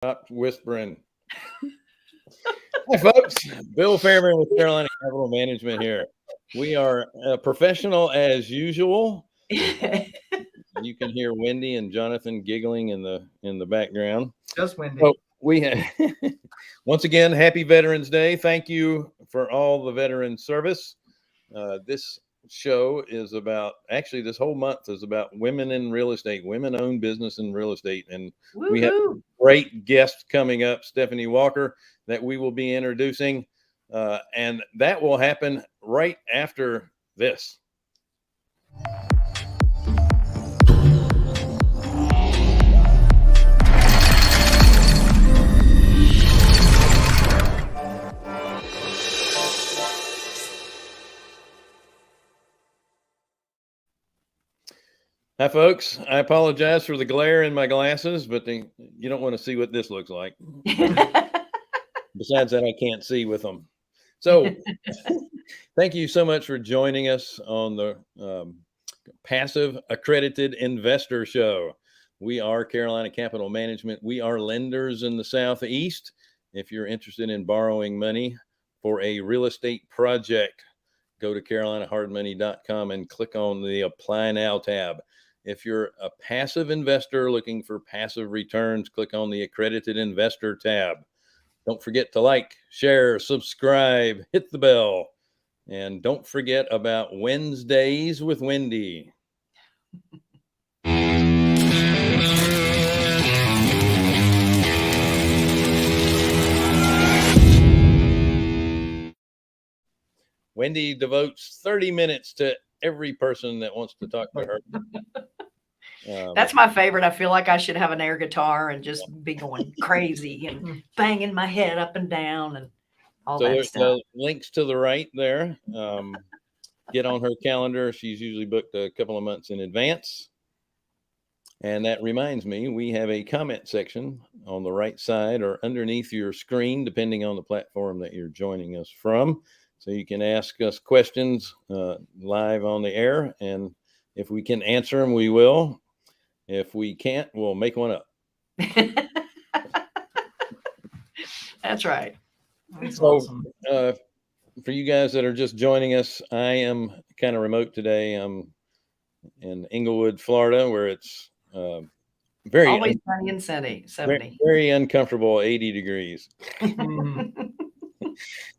Stop whispering. Hi, folks. Bill Fairman with Carolina Capital Management here. We are professional as usual. You can hear Wendy and Jonathan giggling in the background. Just Wendy. So we have, once again, happy Veterans Day. Thank you for all the veteran service. This show is about, actually this whole month is about women in real estate, women-owned business in real estate. And Woo-hoo. We have a great guest coming up, Stepanie Walter, that we will be introducing. And that will happen right after this. Hi, folks. I apologize for the glare in my glasses, but you don't want to see what this looks like. Besides that, I can't see with them. So thank you so much for joining us on the Passive Accredited Investor Show. We are Carolina Capital Management. We are lenders in the Southeast. If you're interested in borrowing money for a real estate project, go to carolinahardmoney.com and click on the Apply Now tab. If you're a passive investor looking for passive returns, click on the Accredited Investor tab. Don't forget to like, share, subscribe, hit the bell. And don't forget about Wednesdays with Wendy. Wendy devotes 30 minutes to every person that wants to talk to her. That's my favorite. I feel like I should have an air guitar and just be going crazy and banging my head up and down and all so that there's stuff. Links to the right there. Get on her calendar. She's usually booked a couple of months in advance. And that reminds me, we have a comment section on the right side or underneath your screen, depending on the platform that you're joining us from. So you can ask us questions live on the air. And if we can answer them, we will. If we can't, we'll make one up. That's right. That's So awesome. for you guys that are just joining us, I am kind of remote today. I'm in Inglewood, Florida, where it's very Always sunny and 70. very uncomfortable 80 degrees.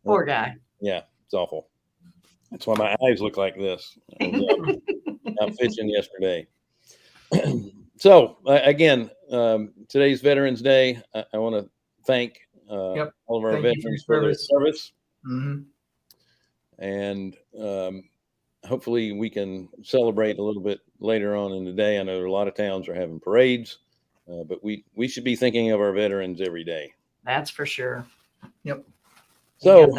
Poor guy. Yeah, it's awful. That's why my eyes look like this. I was out fishing yesterday. So again, today's Veterans Day. I want to thank all of our veterans for their service. And hopefully we can celebrate a little bit later on in the day. I know a lot of towns are having parades, but we should be thinking of our veterans every day. That's for sure. Yep. So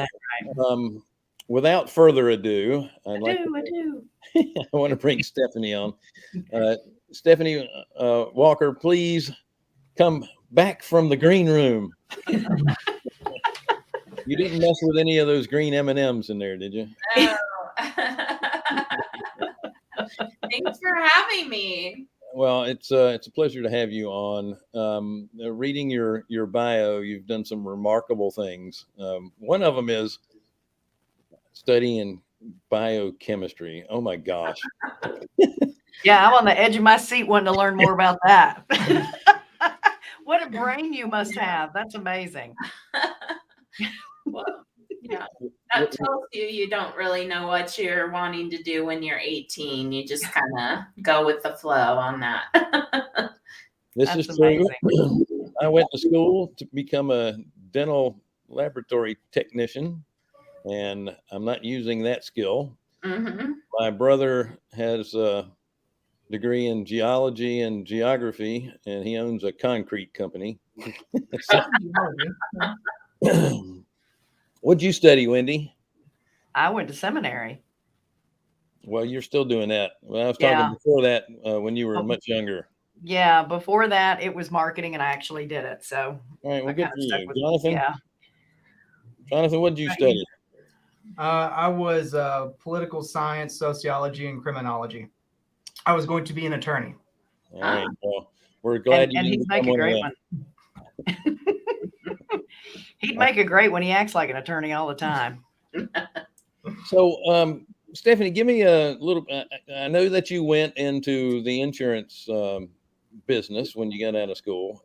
without further ado, I want to bring Stepanie on. Stepanie Walter, please come back from the green room. You didn't mess with any of those green M&Ms in there, did you? No. Thanks for having me. Well, it's a pleasure to have you on. Reading your bio, you've done some remarkable things. One of them is studying biochemistry. Oh my gosh. Yeah, I'm on the edge of my seat wanting to learn more about that. What a brain you must have. That's amazing. Well, yeah, that tells you don't really know what you're wanting to do when you're 18. You just kind of go with the flow on that. This is true. I went to school to become a dental laboratory technician, and I'm not using that skill. My brother has a degree in geology and geography, and he owns a concrete company. What'd you study, Wendy? I went to seminary. Well, you're still doing that. Well, I was talking before that when you were much younger. Yeah, before that, it was marketing, and I actually did it. So, all right, well, good for you. Jonathan? Yeah. Jonathan, what did you study? I was political science, sociology, and criminology. I was going to be an attorney. All right, well, we're glad you and didn't he'd make a great one. He'd make a great when he acts like an attorney all the time. So, Stepanie, give me a little. I know that you went into the insurance business when you got out of school,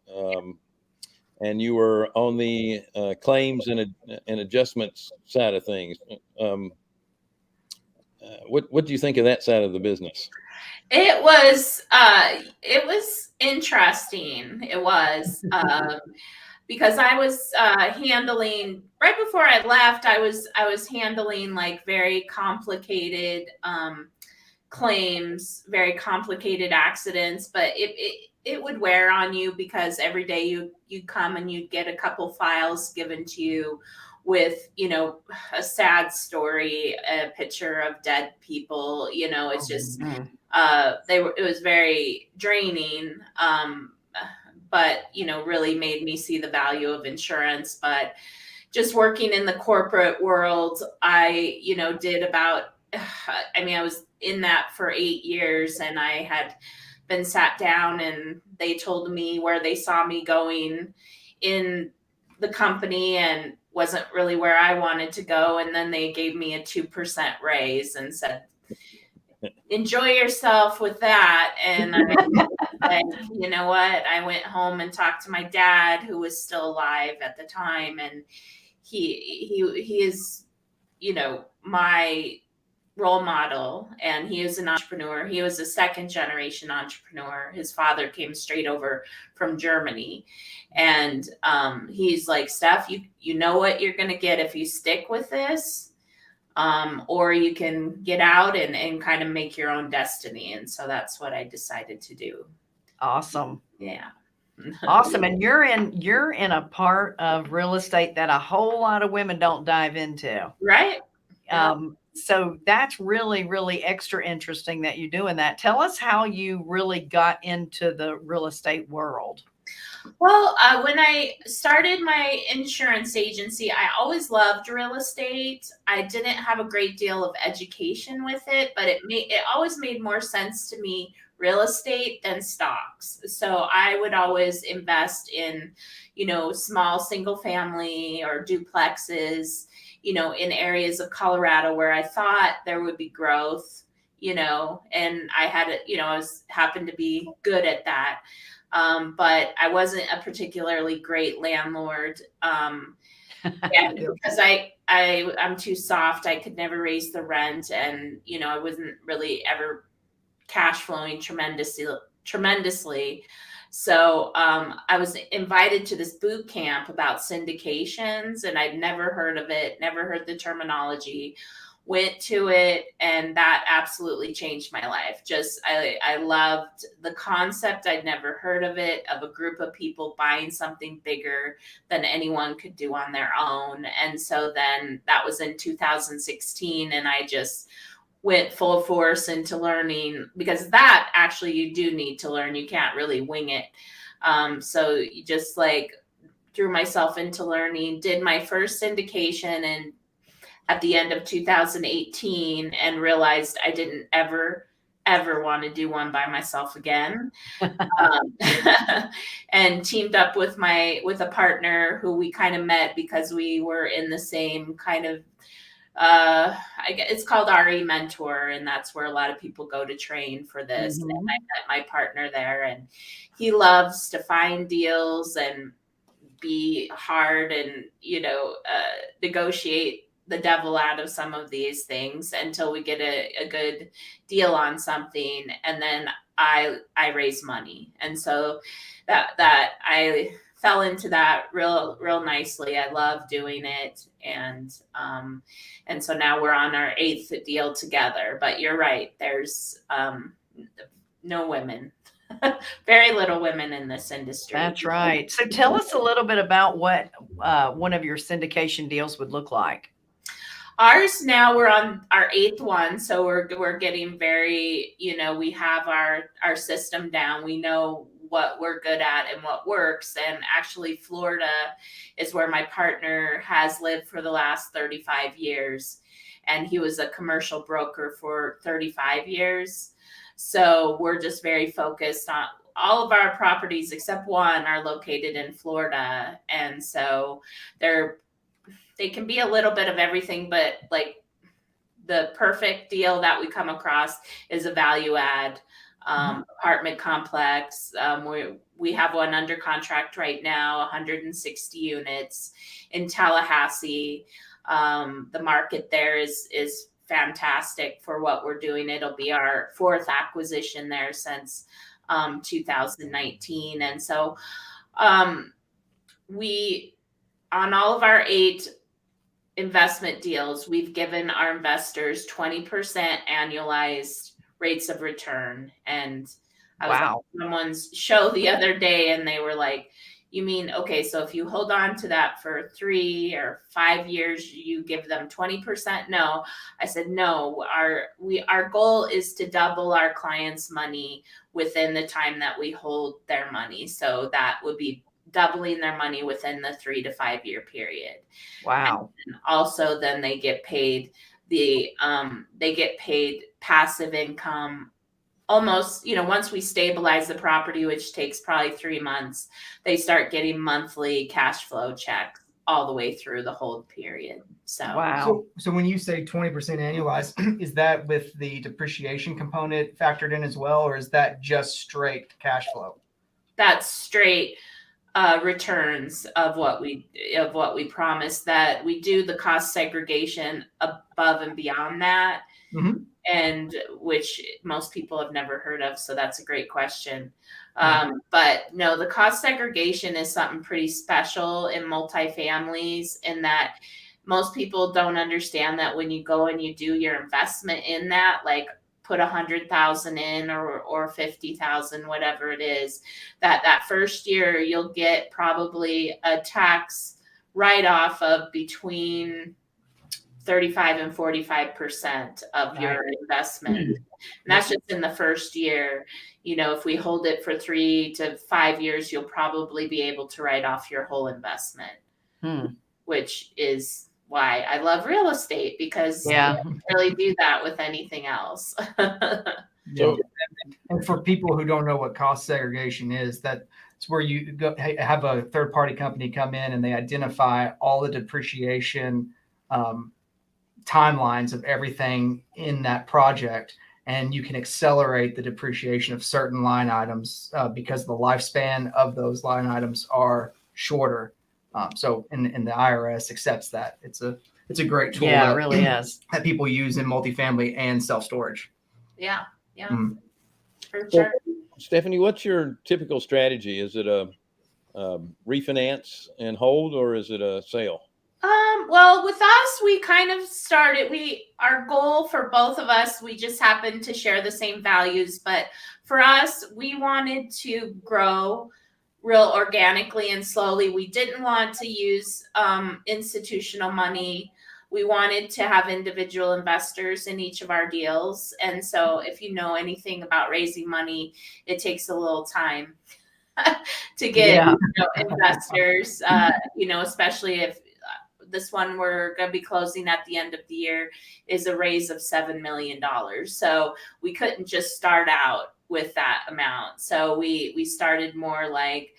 and you were on the claims and adjustments side of things. What do you think of that side of the business? It was interesting. It was because I was handling right before I left. I was handling like very complicated claims, very complicated accidents, but it would wear on you because every day you come and you'd get a couple files given to you with, a sad story, a picture of dead people, it's just, it was very draining. But, really made me see the value of insurance. But just working in the corporate world, I, did about, I was in that for 8 years, and I had been sat down and they told me where they saw me going in the company and wasn't really where I wanted to go. And then they gave me a 2% raise and said, enjoy yourself with that. And you know what? I went home and talked to my dad, who was still alive at the time. And he is, my role model, and he is an entrepreneur. He was a second generation entrepreneur. His father came straight over from Germany. And he's like, Steph, you know what you're going to get if you stick with this. Or you can get out and kind of make your own destiny. And so that's what I decided to do. Awesome. Yeah. Awesome. And you're in a part of real estate that a whole lot of women don't dive into. Right. So that's really, really extra interesting that you're doing that. Tell us how you really got into the real estate world. Well, when I started my insurance agency, I always loved real estate. I didn't have a great deal of education with it, but it always made more sense to me, real estate, than stocks. So I would always invest in, small single family or duplexes, in areas of Colorado where I thought there would be growth, and I had happened to be good at that. But I wasn't a particularly great landlord. Because I'm too soft. I could never raise the rent, and I wasn't really ever cash flowing tremendously. So I was invited to this boot camp about syndications, and I'd never heard of it, never heard the terminology. Went to it, and that absolutely changed my life. I loved the concept. I'd never heard of it, of a group of people buying something bigger than anyone could do on their own. And so then that was in 2016, and I just went full force into learning, because that actually you do need to learn. You can't really wing it. So you just threw myself into learning, did my first syndication and at the end of 2018, and realized I didn't ever want to do one by myself again. And teamed up with a partner who we kind of met because we were in the same kind of, it's called RE Mentor, and that's where a lot of people go to train for this. Mm-hmm. And I met my partner there, and he loves to find deals and be hard and, negotiate the devil out of some of these things until we get a good deal on something. And then I raise money. And so that I fell into that real nicely. I love doing it. And so now we're on our 8th deal together, but you're right. There's no women, very little women in this industry. That's right. So tell us a little bit about what one of your syndication deals would look like. Ours now, we're on our 8th one, so we're getting very, we have our system down. We know what we're good at and what works. And actually, Florida is where my partner has lived for the last 35 years, and he was a commercial broker for 35 years. So we're just very focused all of our properties except one are located in Florida, and so they can be a little bit of everything, but like the perfect deal that we come across is a value add apartment complex. We have one under contract right now, 160 units in Tallahassee. The market there is fantastic for what we're doing. It'll be our fourth acquisition there since 2019. And so we, on all of our 8 investment deals, we've given our investors 20% annualized rates of return. And I was on someone's show the other day and they were like, you mean, okay, so if you hold on to that for 3 or 5 years, you give them 20%? No. I said, no, our goal is to double our clients' money within the time that we hold their money. So that would be doubling their money within the 3 to 5 year period. Wow. And also then they get paid passive income almost, once we stabilize the property, which takes probably 3 months, they start getting monthly cash flow checks all the way through the hold period. So wow. So when you say 20% annualized, is that with the depreciation component factored in as well, or is that just straight cash flow? That's straight returns of what we promised. That we do the cost segregation above and beyond that. Mm-hmm. And which most people have never heard of. So that's a great question. But no, the cost segregation is something pretty special in multifamilies, in that most people don't understand that when you go and you do your investment in that, like put 100,000 in or 50,000, whatever it is, that first year you'll get probably a tax write-off of between 35 and 45% of your investment. And that's just in the first year. If we hold it for 3 to 5 years, you'll probably be able to write off your whole investment, which is why I love real estate, because you can't really do that with anything else. So, and for people who don't know what cost segregation is, that's where you have a third party company come in and they identify all the depreciation timelines of everything in that project, and you can accelerate the depreciation of certain line items because the lifespan of those line items are shorter. So and the IRS accepts that. It's a great tool. Yeah, it really is. That people use in multifamily and self-storage. Yeah. For sure. Stepanie, what's your typical strategy? Is it a refinance and hold, or is it a sale? Well, with us, we kind of started, our goal for both of us, we just happened to share the same values, but for us, we wanted to grow real organically and slowly. We didn't want to use institutional money. We wanted to have individual investors in each of our deals. And so if you know anything about raising money, it takes a little time to get investors, especially if this one we're going to be closing at the end of the year is a raise of $7 million. So we couldn't just start out with that amount. So we started more like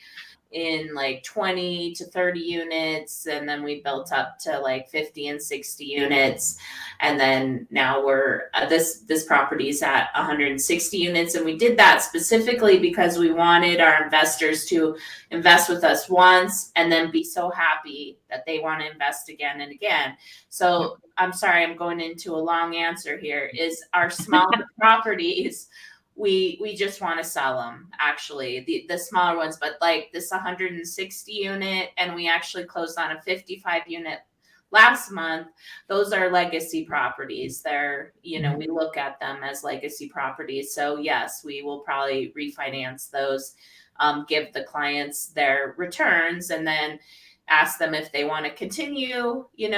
in like 20 to 30 units, and then we built up to like 50 and 60 units, and then now we're this property is at 160 units. And we did that specifically because we wanted our investors to invest with us once and then be so happy that they want to invest again and again. So I'm sorry, I'm going into a long answer here. Is our smaller properties, we just want to sell them, actually, the smaller ones, but like this 160 unit, and we actually closed on a 55 unit last month. Those are legacy properties. They're, we look at them as legacy properties. So yes, we will probably refinance those, give the clients their returns, and then ask them if they want to continue, in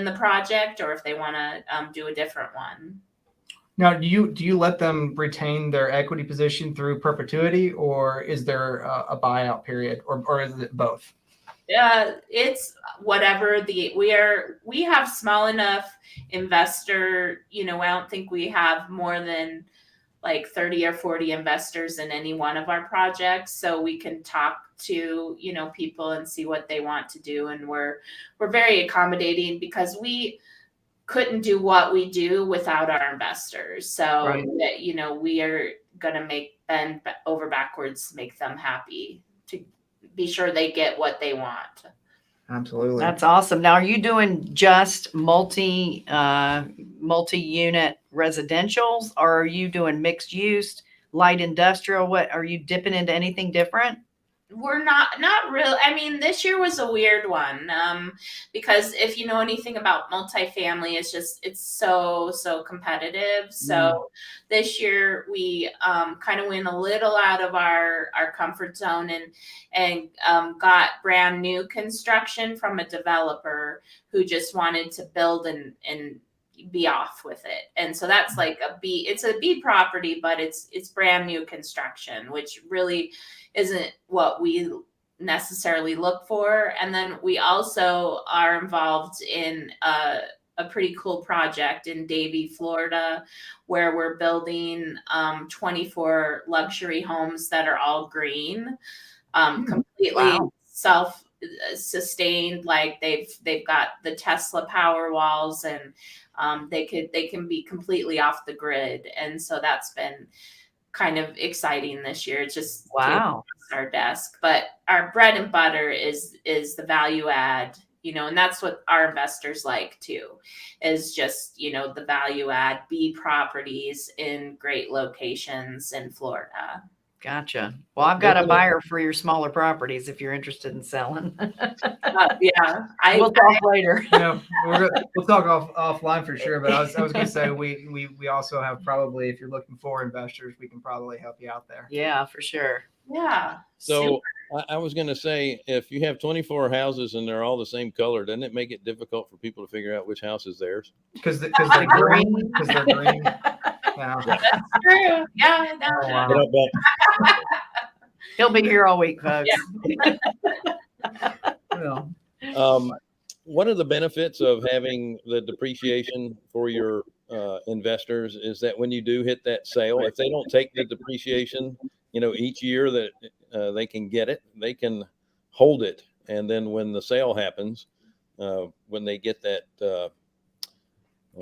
the project, or if they want to do a different one. Now, do you let them retain their equity position through perpetuity, or is there a buyout period, or is it both? It's whatever we have small enough investor, I don't think we have more than like 30 or 40 investors in any one of our projects, so we can talk to, you know, people and see what they want to do. And we're very accommodating because we couldn't do what we do without our investors. So Right. that, you know, we are going to bend over backwards to make them happy, to be sure they get what they want. Absolutely. That's awesome. Now, are you doing just multi-unit residentials, or are you doing mixed use, light industrial? What are you dipping into anything different? We're not real. I mean, this year was a weird one, because if you know anything about multifamily, it's so competitive. So this year we kind of went a little out of our comfort zone and got brand new construction from a developer who just wanted to build and be off with it. And so that's like it's a B property, but it's brand new construction, which really isn't what we necessarily look for. And then we also are involved in a pretty cool project in Davie, Florida, where we're building 24 luxury homes that are all green, completely self-sustained. Like they've got the Tesla power walls, and they can be completely off the grid. And so that's been kind of exciting this year. It's just came across our desk, but our bread and butter is the value add, you know, and that's what our investors like too, is just, you know, the value add B properties in great locations in Florida. Gotcha. Well, I've got a buyer for your smaller properties if you're interested in selling. Yeah, we'll talk later. Yeah, we'll talk offline for sure. But I was going to say we also have, probably, if you're looking for investors, we can probably help you out there. Yeah, for sure. Yeah. So I was going to say, if you have 24 houses and they're all the same color, doesn't it make it difficult for people to figure out which house is theirs? Because they're green. Because they're green. Yeah. That's true. Yeah. No. Oh, wow. He'll be here all week, folks. Yeah. One of the benefits of having the depreciation for your investors is that when you do hit that sale, if they don't take the depreciation, you know, each year that they can get it, they can hold it. And then when the sale happens, when they get that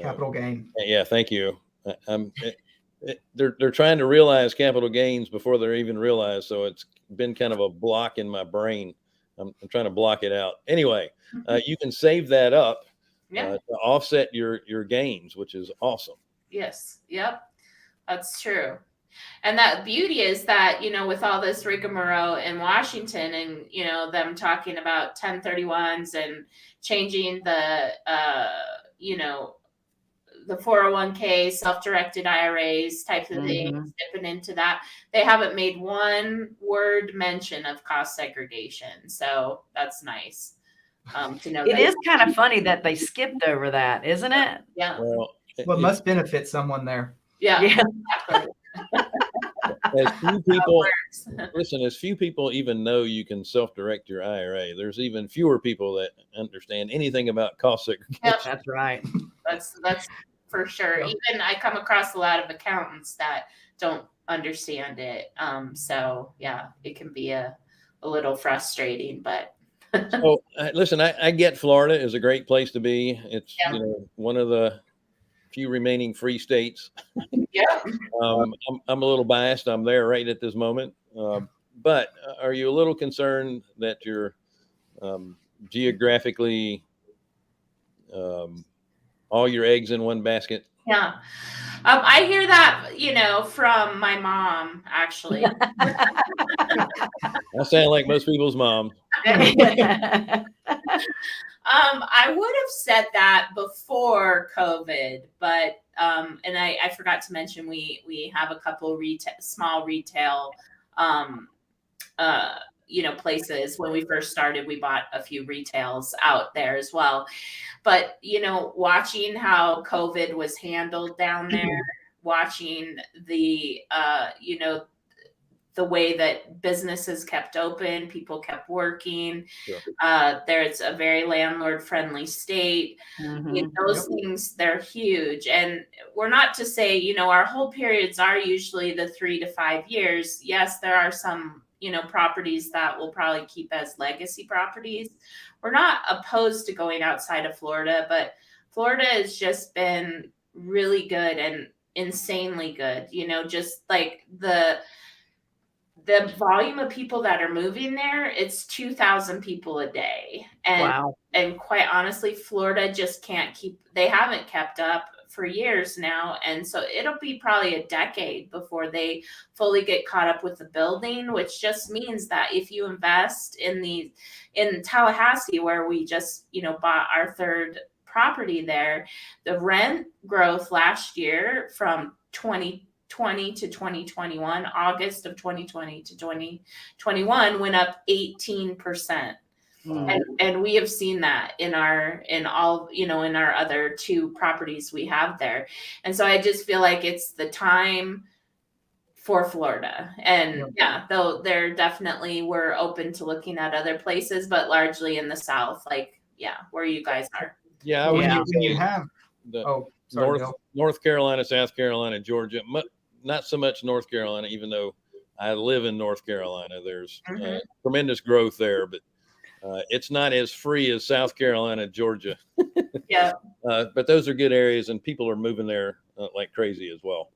Capital gain. Yeah, thank you. They're trying to realize capital gains before they're even realized. So it's been kind of a block in my brain. I'm trying to block it out. Anyway, you can save that up to offset your gains, which is awesome. Yes. Yep. That's true. And that beauty is that, you know, with all this rigmarole in Washington, and, you know, them talking about 1031s and changing the, you know, the 401k, self-directed IRAs types of things, dipping into that, they haven't made one word mention of cost segregation. So that's nice to know. It is kind of funny that they skipped over that, isn't it? Yeah. Well, What must benefit someone there? Yeah. Yeah. As few people listen, as few people even know you can self-direct your IRA. There's even fewer people that understand anything about cost segregation. Yep. That's right. That's for sure. Even I come across a lot of accountants that don't understand it. So yeah, it can be a little frustrating, but. So listen, I get Florida is a great place to be. It's you know, one of the few remaining free states. Yeah. I'm a little biased. I'm there right at this moment. But are you a little concerned that you're geographically all your eggs in one basket? Yeah. I hear that, you know, from my mom, actually. I sound like most people's moms. I would have said that before COVID, but and I forgot to mention we have a couple small retail you know, places. When we first started, we bought a few retails out there as well. But, you know, watching how COVID was handled down there, watching the, you know, the way that businesses kept open, people kept working. Sure. There's a very landlord friendly state. Those things, they're huge. And we're not to say, our hold periods are usually the 3 to 5 years. Yes, there are some, properties that will probably keep as legacy properties. We're not opposed to going outside of Florida, but Florida has just been really good and insanely good. Just like the volume of people that are moving there, it's 2,000 people a day. And Wow. And quite honestly, Florida just they haven't kept up for years now. And so it'll be probably a decade before they fully get caught up with the building, which just means that if you invest in Tallahassee, where we just, bought our third property there, the rent growth last year from 2020 to 2021, August of 2020 to 2021 went up 18%. And we have seen that in our other 2 properties we have there. And so I just feel like it's the time for Florida. And though we're open to looking at other places, but largely in the South, where you guys are. Yeah. When you have North Carolina, South Carolina, Georgia, not so much North Carolina, even though I live in North Carolina. There's tremendous growth there, but it's not as free as South Carolina, Georgia. Yeah. But those are good areas, and people are moving there like crazy as well.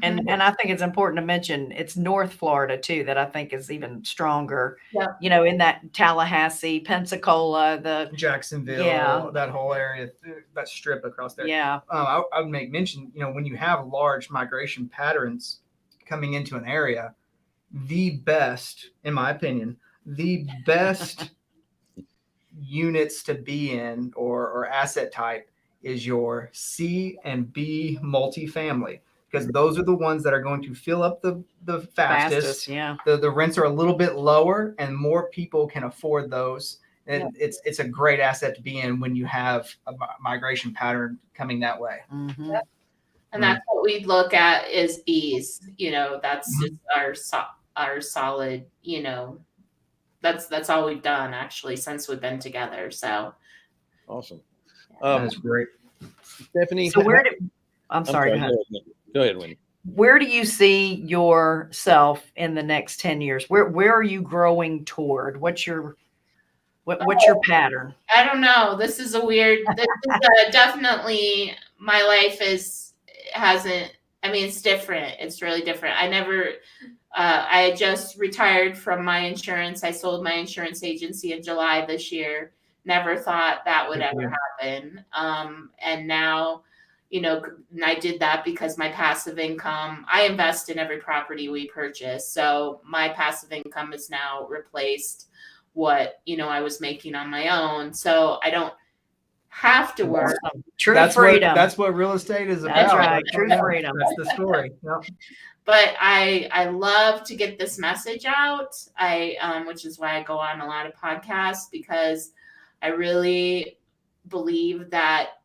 And I think it's important to mention it's North Florida too, that I think is even stronger. Yeah. In that Tallahassee, Pensacola, the Jacksonville, that whole area, that strip across there. Yeah. I would make mention, when you have large migration patterns coming into an area, the best, in my opinion, the best units to be in or asset type is your C and B multifamily, because those are the ones that are going to fill up the fastest. Yeah. The rents are a little bit lower and more people can afford those. And it's a great asset to be in when you have a migration pattern coming that way. And that's what we look at is B's, that's just our solid, that's all we've done actually since we've been together. So awesome. That's great. Stepanie. So I'm sorry. Go ahead, Wendy. Where do you see yourself in the next 10 years? Where are you growing toward? What's your pattern? I don't know. This is definitely my life it's different. It's really different. I just retired from my insurance. I sold my insurance agency in July this year. Never thought that would ever happen. And now, I did that because my passive income, I invest in every property we purchase. So my passive income has now replaced what, I was making on my own. So I don't have to work. True That's freedom. That's what real estate is about. That's right. True freedom. That's the story. Yep. But I love to get this message out. Which is why I go on a lot of podcasts, because I really believe that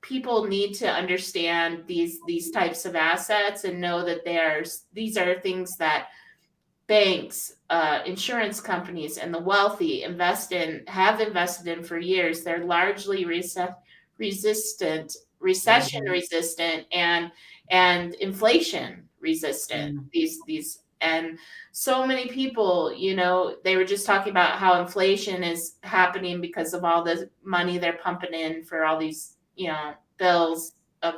people need to understand these types of assets and know that these are things that banks, insurance companies, and the wealthy have invested in for years. They're largely recession resistant, and inflation resistant. These and so many people, they were just talking about how inflation is happening because of all the money they're pumping in for all these, bills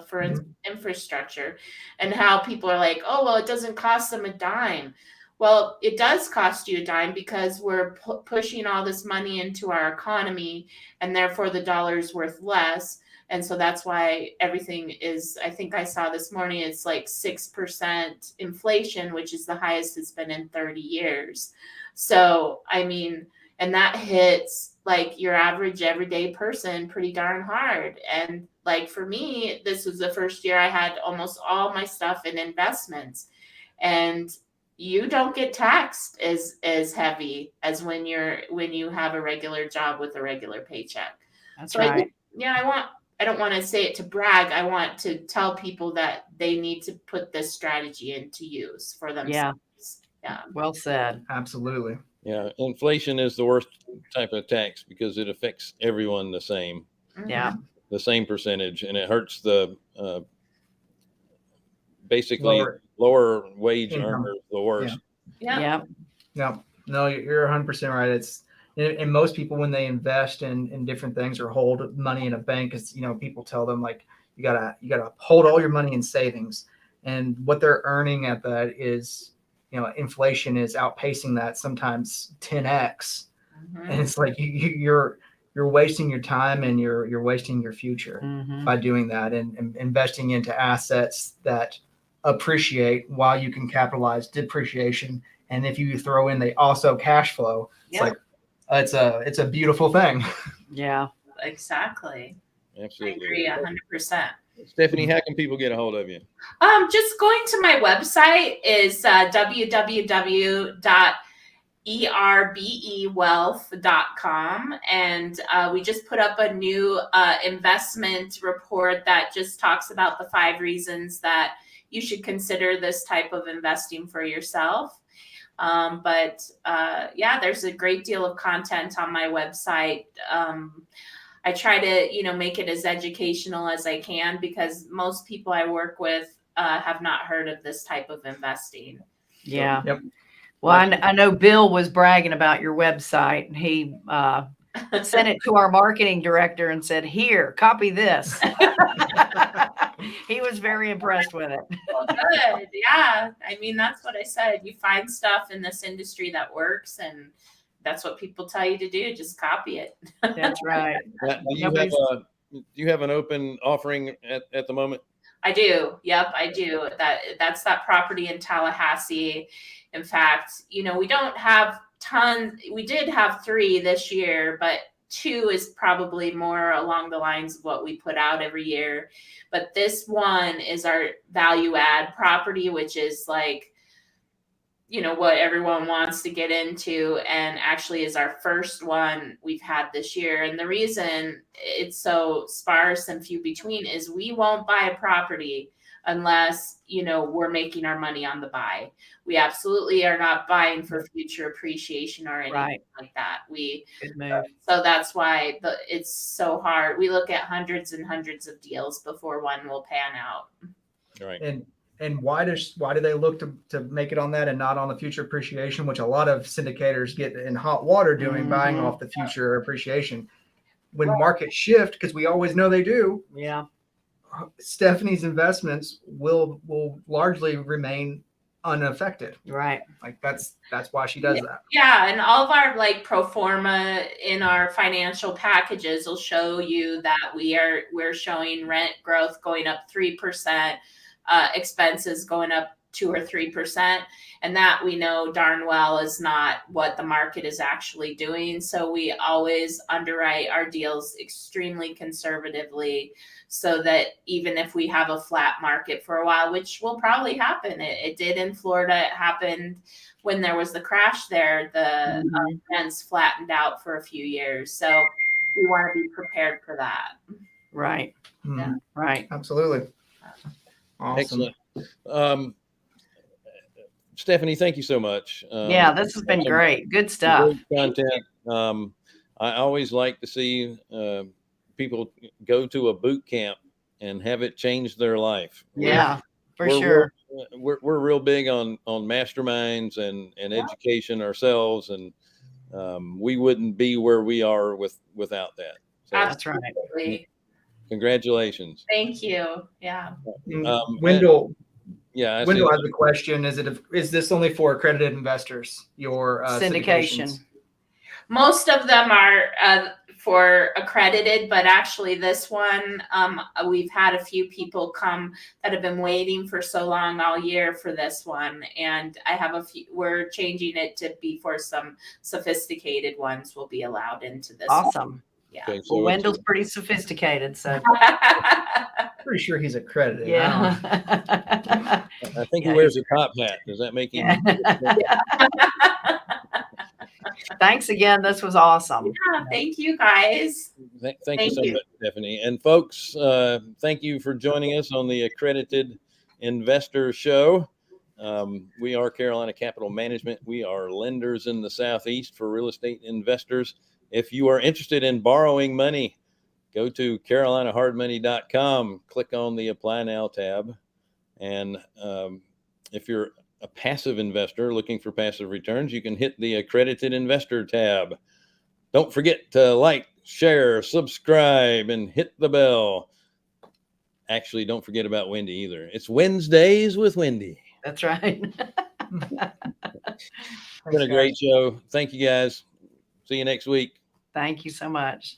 for infrastructure, and how people are like, oh, well, it doesn't cost them a dime. Well, it does cost you a dime because we're pushing all this money into our economy, and therefore the dollar is worth less. And so that's why everything is, I think I saw this morning, it's like 6% inflation, which is the highest it's been in 30 years. So, and that hits like your average everyday person pretty darn hard. And like for me, this was the first year I had almost all my stuff in investments. And you don't get taxed as heavy as when you have a regular job with a regular paycheck. That's right. I don't want to say it to brag. I want to tell people that they need to put this strategy into use for themselves Yeah. Well said. Absolutely. Yeah, inflation is the worst type of tax because it affects everyone the same Yeah. percentage, and it hurts the basically Lower lower wage income. earners the worst. Yeah. Yeah. No, you're 100% right. It's and most people when they invest in different things or hold money in a bank, is people tell them like you gotta hold all your money in savings, and what they're earning at that is inflation is outpacing that sometimes 10x, and it's like you're wasting your time and you're wasting your future by doing that and investing into assets that appreciate while you can capitalize depreciation. And if you throw in, they also cash flow. It's like it's a beautiful thing. Yeah. Exactly. Absolutely. I agree 100%. Stephanie, how can people get a hold of you? Just going to my website is www.erbewealth.com, and we just put up a new investment report that just talks about the 5 reasons that you should consider this type of investing for yourself. There's a great deal of content on my website. I try to, make it as educational as I can because most people I work with have not heard of this type of investing. Yeah. Yep. Well, I know Bill was bragging about your website, and he sent it to our marketing director and said, "Here, copy this." He was very impressed with it. Well, good. Yeah. I mean, that's what I said. You find stuff in this industry that works, and that's what people tell you to do. Just copy it. That's right. Do you have an open offering at the moment? I do. Yep, I do. That's that property in Tallahassee. In fact, we don't have tons. We did have 3 this year, but 2 is probably more along the lines of what we put out every year. But this one is our value add property, which is like, what everyone wants to get into, and actually is our first one we've had this year. And the reason it's so sparse and few between is we won't buy a property unless, we're making our money on the buy. We absolutely are not buying for future appreciation or anything like that. Good move. So that's why it's so hard. We look at hundreds and hundreds of deals before one will pan out. Right. And why do they look to make it on that and not on the future appreciation, which a lot of syndicators get in hot water doing, buying off the future appreciation? When markets shift, because we always know they do. Yeah. Stephanie's investments will largely remain unaffected. Right. Like that's why she does that. Yeah, and all of our pro forma in our financial packages will show you that we're showing rent growth going up 3%, expenses going up 2 or 3%, and that we know darn well is not what the market is actually doing. So we always underwrite our deals extremely conservatively, so that even if we have a flat market for a while, which will probably happen, it did in Florida. It happened when there was the crash there. The rents flattened out for a few years, so we want to be prepared for that. Right. Yeah. Right. Absolutely. Awesome. Excellent. Stephanie, thank you so much. Yeah, this has been great. Good stuff. Great content. I always like to see people go to a boot camp and have it change their life. Yeah, for sure. We're real big on masterminds and education ourselves, and we wouldn't be where we are without that. So, that's right. Congratulations. Thank you. Yeah. Wendell. Wendell has a question. Is this only for accredited investors? Your syndication. Most of them are for accredited, but actually this one, we've had a few people come that have been waiting for so long all year for this one. And I have a few, we're changing it to be for some sophisticated ones will be allowed into this. Awesome. One. Yeah. Okay, so Wendell's pretty sophisticated, so. Pretty sure he's accredited. Yeah. I think he wears a top hat. Does that make him? Thanks again. This was awesome. Yeah, thank you guys. Thank you so much, Stephanie. And folks, thank you for joining us on the Accredited Investor Show. We are Carolina Capital Management. We are lenders in the Southeast for real estate investors. If you are interested in borrowing money, go to carolinahardmoney.com, click on the Apply Now tab. And if you're a passive investor looking for passive returns, you can hit the Accredited Investor tab. Don't forget to like, share, subscribe, and hit the bell. Actually, don't forget about Wendy either. It's Wednesdays with Wendy. That's right. It's been a great show. Thank you, guys. See you next week. Thank you so much.